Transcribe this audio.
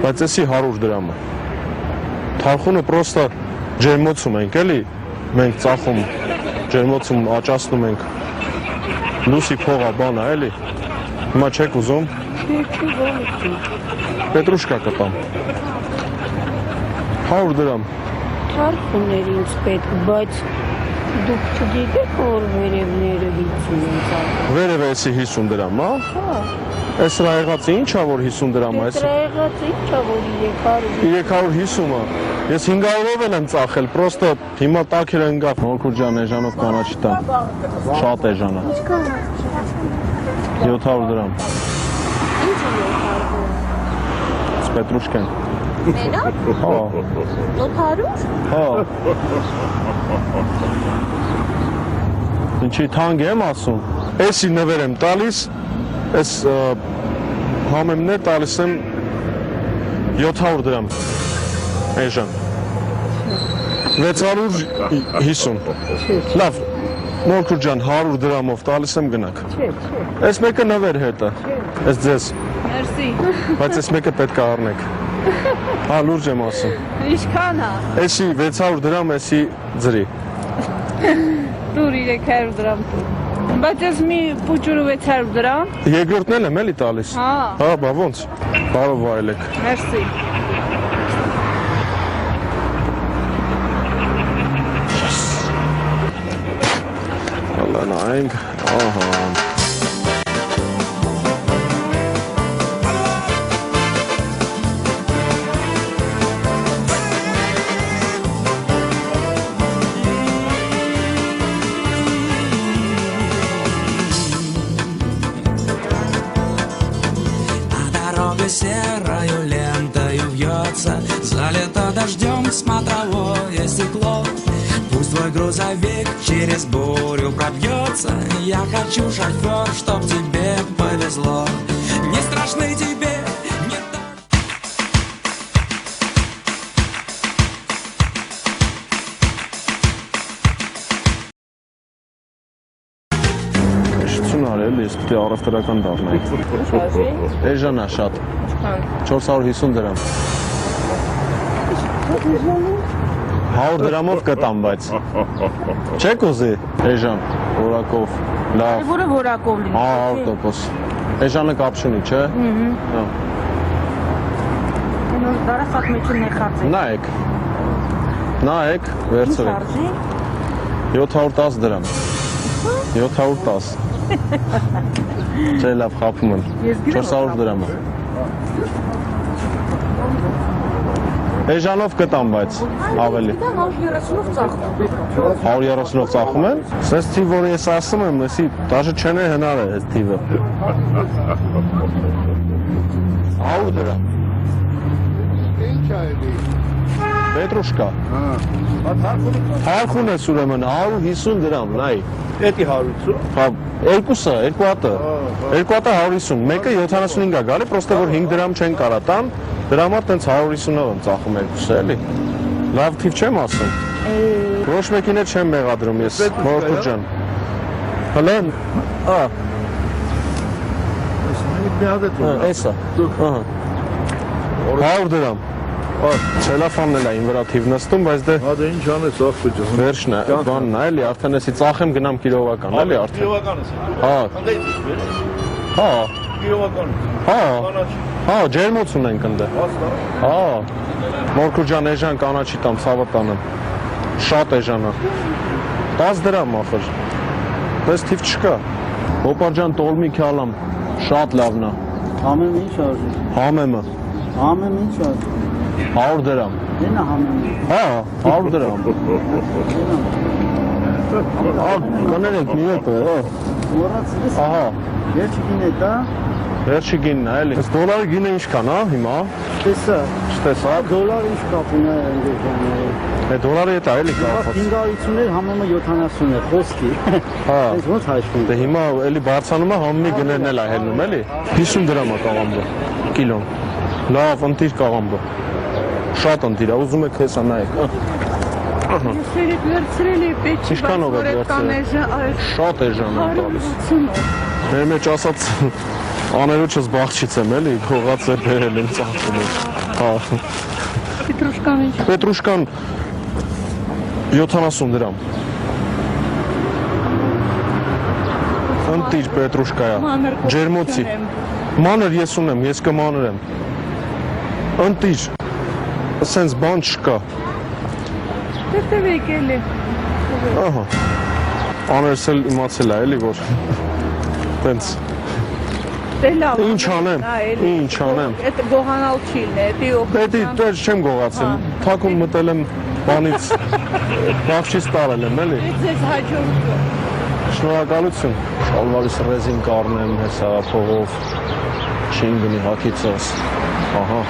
բայց էսի 100 դրամ է։ Թարխունը պրոստը ջերմոցում ենք, էլի, մենք ծախում, ջերմոցում աճացնում ենք, լուսի փողա բանա, էլի, հիմա չեք ուզում, պետրուշկա կտամ, 100 դրամ։ Թարխուններ ինձ պետք, բայց դուք չգիտեք, որ վերևները 50 են ծախում։ Վերևը էսի 50 դրամ, հա։ Այս ռայղացը ինչա, որ 50 դրամ է։ Այս ռայղացը ինչա, որ 350-ը։ Ես 500-ով եմ ծախել, պրոստը հիմա տաքել ընկավ։ Մորքուր ջան, էժանով կանաչի տամ։ Շատ էժան է։ 700 դրամ։ Ինչ է 700։ Պետրուշկան։ Մենակ։ Հա։ 700։ Հա։ Ինչի թանկ եմ ասում։ Էսի նվեր եմ տալիս, այս համեմներ տալիս եմ 700 դրամ, էժան, 650, լավ, Մորքուր ջան, 100 դրամով տալիս եմ գնակ, այս մեկը նվեր հետը, այս ձեզ, բայց այս մեկը պետք է առնեք, հա լուրջ եմ ասում, Ինչքան է, էսի 600 դրամ, էսի ձրի, տուր 300 դրամ տուր, բայց ես մի պուճուրու 600 դրամ, երկրորդն էլ եմ էլի տալիս, հա, բա ոնց, բարով վայելեք, մերսի, հալա նայենք, ահա, серою лентою вьется, залито дождем смотровое стекло. Пусть твой грузовик через бурю пробьется, я хочу, шофер, чтоб тебе повезло. Не страшны тебе, не արել, ես պիտի առևտրական դառնայի։ Էժանա շատ։ 450 դրամ։ 100 դրամով կտամ, բայց։ Չեք ուզի, էժան, որակով, լավ։ որը որակով լինի։ 100%։ Էժանը կապ չունի, չէ։ Նոր դարը խաթմիչուն նեխած է։ Նայեք, վերցրեք։ 710 դրամ։ 710։ Չէ, լավ խափում եմ, 400 դրամ է։ Էժանով կտամ, բայց ավելի։ 130-ով ծախում։ 130-ով ծախում են։ Սենց թիվ, որ ես ասում եմ, եսի դաժը չեն է հնար է այս թիվը։ 100 դրամ։ Ինչ այլի։ Պետրուշկա։ Թարխուն ես ուրեմն 150 դրամ, նայ։ Էդի 150։ Հա, երկուսը, երկու հատը 150, մեկը 75 է գալի, պրոստը որ 5 դրամ չեն կարա տան, դրա համար տենց 150-ով եմ ծախում երկուսը, էլի։ Լավ թիվ չեմ ասում։ Ոչ մեկին էլ չեմ մեղադրում ես, Մորքուր ջան։ Հələ, էսա, 100 դրամ։ Ցելոֆանն էլ է իմ վրա թիվ նստում, բայց դե Հա դե ինչ անես ախպեջան։ վերջն է, բանն է, էլի, արդեն էսի ծախեմ գնամ կիրովական, էլի արդեն։ Կիրովական ես։ Հա, Անդեից ես բեր։ հա, Կիրովական։ հա, Կանաչի։ հա, ջերմոց ունենք ընդ։ Հաստա։ Հա, Մորքուր ջան, էժան կանաչի տամ, ցավը տանեմ։ Շատ էժան է։ 10 դրամ ախր։ Պես թիվ չկա։ Հոպար ջան, տոլմի քյալամ, շատ լավն է։ Համեմ ինչ արժի։ Համեմը Համեմ ինչ արժի։ 100 դրամ։ Դենա համեմ։ Հա, 100 դրամ։ Ահա, կներեք մի օր, հա։ Մոռացես։ Ահա, Վերջի գինե դա։ վերջի գինն է, էլի։ Այս դոլարի գինը ինչքան է հիմա։ Տեսա։ Չտեսա։ Դոլար ինչ կապ ունի այնտեղ։ Է դոլարի հետ է, էլի կապված։ 550-ներ համեմը 70 է, խոսքի։ Հա։ Այս ոնց հաշվում։ Դե հիմա էլի բարձանում է, համի գներն էլ է հելնում, էլի։ 50 դրամ է կաղամբը, կիլոն։ Լավ, ընտիր կաղամբը։ Շատ ընտիր է, ուզում եք հեսա նայեք։ Ես երեք վերցրել էի պետք Ինչքանով եք վերցրել։ Շատ էժան եմ տալիս։ Մեր մեջ ասած Աներոջս բաղջից եմ էլի, հողած է բերել եմ ծախում եմ։ Հա։ Պետրուշկան ինչ։ Պետրուշկան 70 դրամ։ Ընտիր պետրուշկայա։ Մանր կոպիտ Ջերմոցի։ չունեմ։ Մանր ես ունեմ, ես կմանր եմ։ Ընտիր։ Սենց բան չկա։ Դե եկել է։ Ահա։ Աներս էլ իմացել է էլի որ։ Տենց։ Դե լավ։ Ինչ անեմ, ինչ անեմ։ Այդ գողանալ չի լե, դի Պետի դեր չեմ գողացել։ Թակում մտել եմ բանից։ Բաղջից տարել եմ էլի։ Ձեզ հաջողություն։ Շնորհակալություն։ Շալվարիս ռեզին կառնեմ հեսա փողով։ Չին գնի հակիցս։ Ահա։